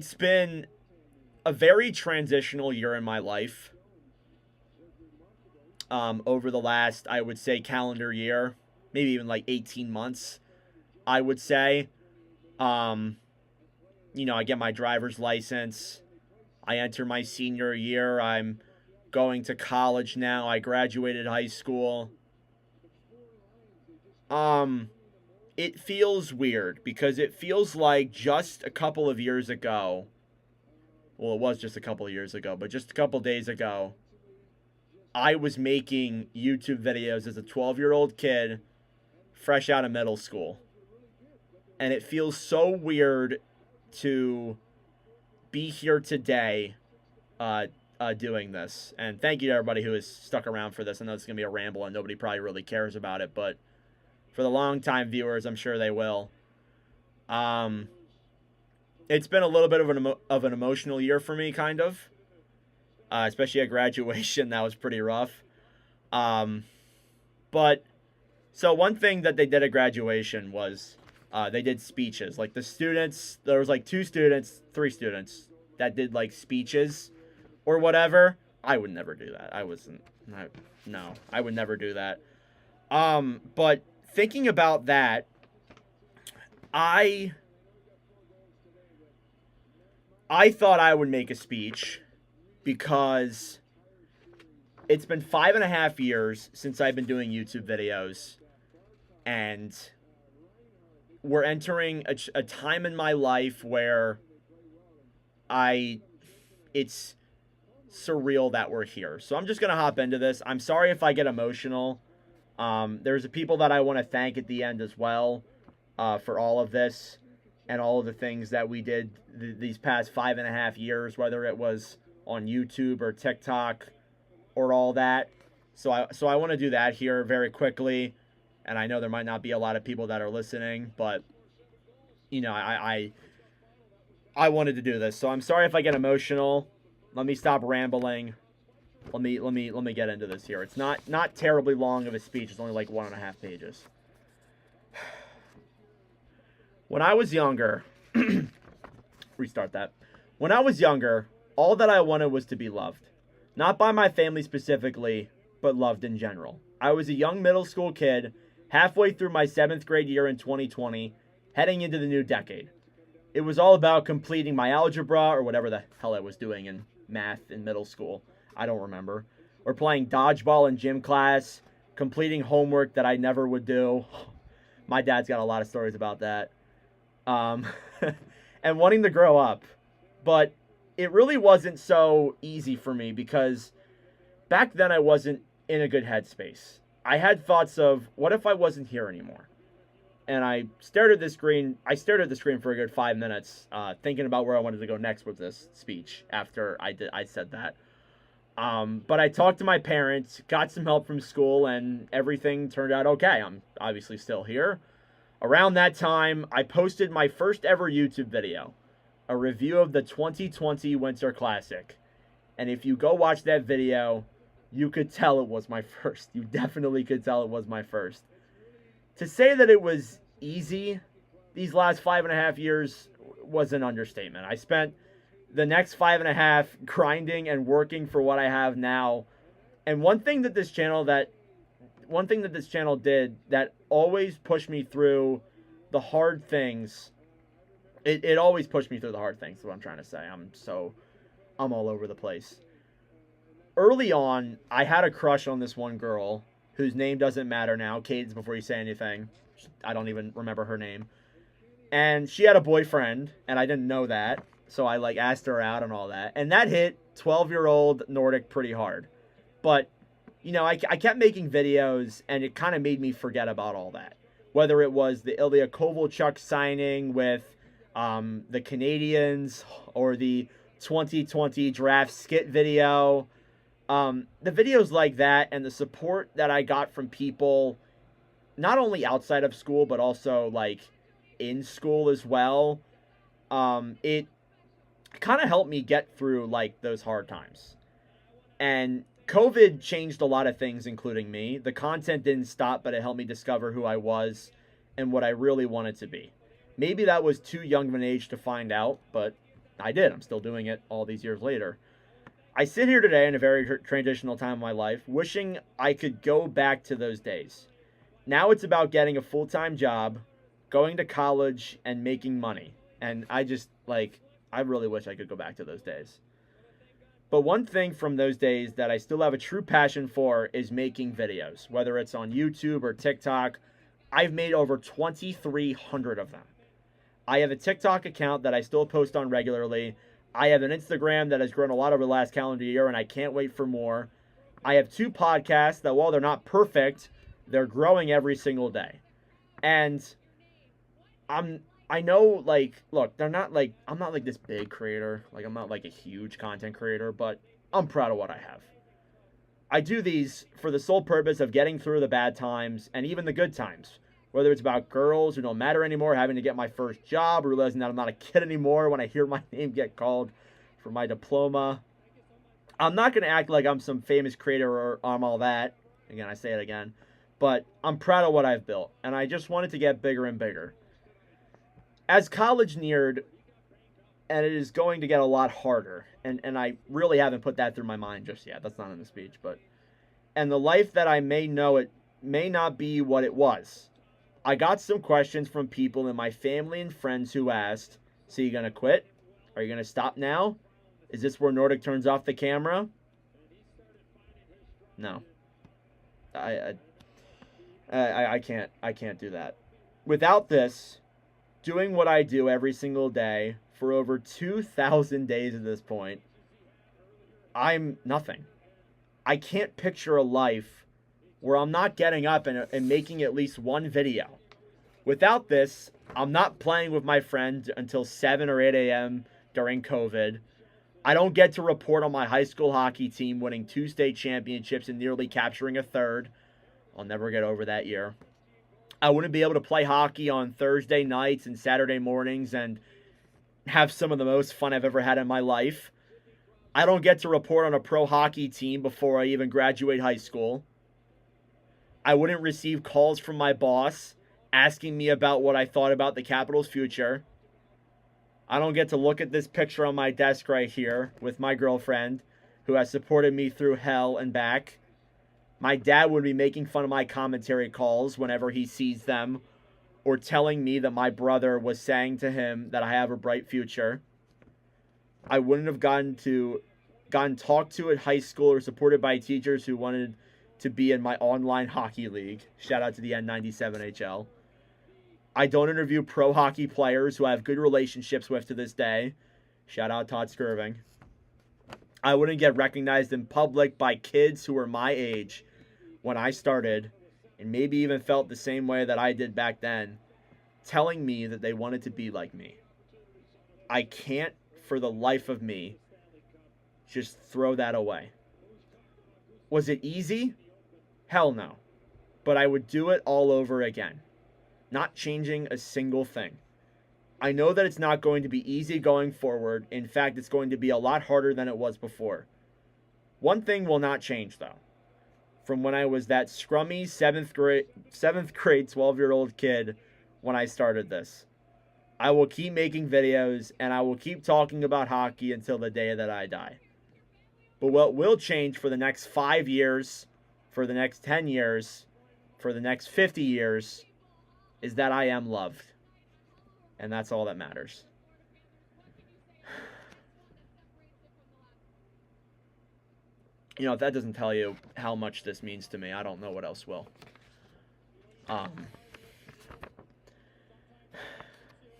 It's been a very transitional year in my life. Over the last, I would say, calendar year, maybe even like 18 months, I would say. Um, I get my driver's license. I enter my senior year. I'm going to college now. I graduated high school. Um, it feels weird because it feels like just a couple of years ago. Well, it was just a couple of years ago, but just a couple days ago, I was making YouTube videos as a 12-year-old kid, fresh out of middle school. And it feels so weird to be here today uh, doing this. And thank you to everybody who has stuck around for this. I know it's going to be a ramble and nobody probably really cares about it, but for the long-time viewers, I'm sure they will. Um, it's been a little bit of an emotional year for me, kind of. Especially at graduation, that was pretty rough. Um, but So one thing that they did at graduation was they did speeches. Like the students, there was like three students that did like speeches or whatever. I would never do that. No, I would never do that. But thinking about that, I I thought I would make a speech because it's been 5.5 years since I've been doing YouTube videos, and we're entering a time in my life where I it's surreal that we're here. So I'm just gonna hop into this. I'm sorry if I get emotional. There's people that I want to thank at the end as well for all of this and all of the things that we did these past 5.5 years, whether it was on YouTube or TikTok or all that. So I want to do that here very quickly. And I know there might not be a lot of people that are listening, but I wanted to do this. So I'm sorry if I get emotional. Let me stop rambling. Let me get into this here. It's not terribly long of a speech. It's only like 1.5 pages. When I was younger, restart that. When I was younger, all that I wanted was to be loved. Not by my family specifically, but loved in general. I was a young middle school kid, halfway through my 7th grade year in 2020, heading into the new decade. It was all about completing my algebra or whatever the hell I was doing in math in middle school. I don't remember. Or playing dodgeball in gym class, completing homework that I never would do. My dad's got a lot of stories about that. Um, and wanting to grow up. But it really wasn't so easy for me because back then I wasn't in a good headspace. I had thoughts of, what if I wasn't here anymore? And I stared at the screen. I stared at the screen for a good 5 minutes, thinking about where I wanted to go next with this speech. After I said that, but I talked to my parents, got some help from school, and everything turned out okay. I'm obviously still here. Around that time, I posted my first ever YouTube video, a review of the 2020 Winter Classic. And if you go watch that video, you could tell it was my first. You definitely could tell it was my first. To say that it was easy these last 5.5 years was an understatement. I spent the next 5.5 grinding and working for what I have now. And one thing that this channel did that always pushed me through the hard things. It always pushed me through the hard things. Is what I'm trying to say. I'm all over the place. Early on, I had a crush on this one girl whose name doesn't matter now. Cadence, before you say anything, I don't even remember her name. And she had a boyfriend, and I didn't know that. So I like asked her out and all that. And that hit 12-year-old Nordic pretty hard. But, I kept making videos, and it kind of made me forget about all that. Whether it was the Ilya Kovalchuk signing with the Canadians or the 2020 draft skit video. The videos like that and the support that I got from people, not only outside of school, but also like in school as well. It kind of helped me get through like those hard times. And COVID changed a lot of things, including me. The content didn't stop, but it helped me discover who I was and what I really wanted to be. Maybe that was too young of an age to find out, but I did. I'm still doing it all these years later. I sit here today in a very transitional time of my life, wishing I could go back to those days. Now it's about getting a full-time job, going to college, and making money. And I really wish I could go back to those days. But one thing from those days that I still have a true passion for is making videos, whether it's on YouTube or TikTok. I've made over 2,300 of them. I have a TikTok account that I still post on regularly. I have an Instagram that has grown a lot over the last calendar year, and I can't wait for more. I have 2 podcasts that, while they're not perfect, they're growing every single day. And I know, look, I'm not like this big creator. Like, I'm not like a huge content creator, but I'm proud of what I have. I do these for the sole purpose of getting through the bad times and even the good times. Whether it's about girls who don't matter anymore, having to get my first job, realizing that I'm not a kid anymore when I hear my name get called for my diploma. I'm not going to act like I'm some famous creator or I'm all that. Again, I say it again. But I'm proud of what I've built, and I just want it to get bigger and bigger. As college neared, and it is going to get a lot harder, and I really haven't put that through my mind just yet. That's not in the speech, but... And the life that I may know it may not be what it was. I got some questions from people in my family and friends who asked, so you going to quit? Are you going to stop now? Is this where Nordic turns off the camera? No. I can't do that. Without this, doing what I do every single day for over 2,000 days at this point, I'm nothing. I can't picture a life where I'm not getting up and making at least one video. Without this, I'm not playing with my friends until 7 or 8 a.m. during COVID. I don't get to report on my high school hockey team winning 2 state championships and nearly capturing a third. I'll never get over that year. I wouldn't be able to play hockey on Thursday nights and Saturday mornings and have some of the most fun I've ever had in my life. I don't get to report on a pro hockey team before I even graduate high school. I wouldn't receive calls from my boss asking me about what I thought about the Capitals' future. I don't get to look at this picture on my desk right here with my girlfriend, who has supported me through hell and back. My dad would be making fun of my commentary calls whenever he sees them, or telling me that my brother was saying to him that I have a bright future. I wouldn't have gotten talked to at high school or supported by teachers who wanted to be in my online hockey league. Shout out to the N97HL. I don't interview pro hockey players who I have good relationships with to this day. Shout out Todd Skirving. I wouldn't get recognized in public by kids who were my age when I started, and maybe even felt the same way that I did back then, telling me that they wanted to be like me. I can't, for the life of me, just throw that away. Was it easy? Hell no. But I would do it all over again. Not changing a single thing. I know that it's not going to be easy going forward. In fact, it's going to be a lot harder than it was before. One thing will not change, though. From when I was that scrummy 7th grade 12-year-old kid when I started this. I will keep making videos, and I will keep talking about hockey until the day that I die. But what will change for the next 5 years, for the next 10 years, for the next 50 years, is that I am loved. And that's all that matters. If that doesn't tell you how much this means to me, I don't know what else will.